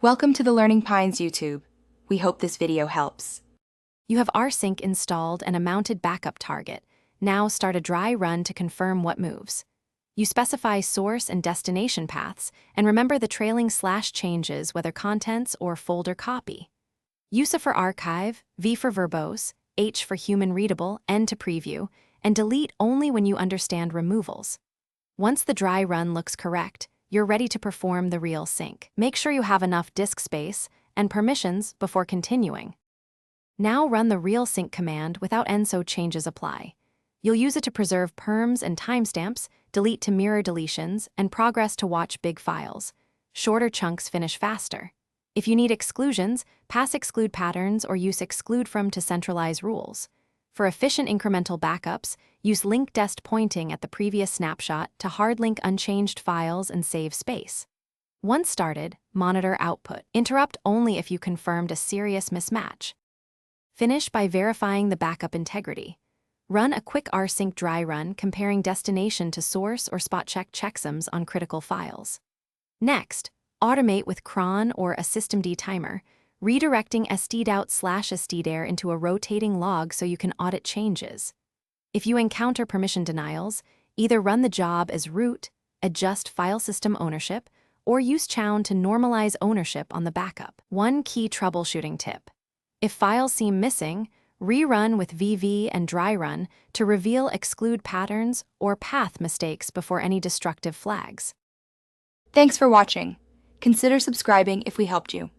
Welcome to the Learning Pines YouTube. We hope this video helps. You have Rsync installed and a mounted backup target. Now start a dry run to confirm what moves. You specify source and destination paths, and remember the trailing slash changes whether contents or folder copy. USE for archive, V for verbose, H for human readable, N to preview, and delete only when you understand removals. Once the dry run looks correct, you're ready to perform the real sync. Make sure you have enough disk space and permissions before continuing. Now run the real sync command without ensse changes apply. You'll use it to preserve perms and timestamps, delete to mirror deletions, and progress to watch big files. Shorter chunks finish faster. If you need exclusions, pass exclude patterns or use exclude from to centralize rules. For efficient incremental backups, use link dest pointing at the previous snapshot to hard link unchanged files and save space. Once started, monitor output. Interrupt only if you confirmed a serious mismatch. Finish by verifying the backup integrity. Run a quick rsync dry run comparing destination to source or spot check checksums on critical files. Next, automate with cron or a systemd timer, redirecting stdout/stdir into a rotating log so you can audit changes. If you encounter permission denials, either run the job as root, adjust file system ownership, or use chown to normalize ownership on the backup. One key troubleshooting tip. If files seem missing, rerun with VV and dry run to reveal exclude patterns or path mistakes before any destructive flags. Thanks for watching. Consider subscribing if we helped you.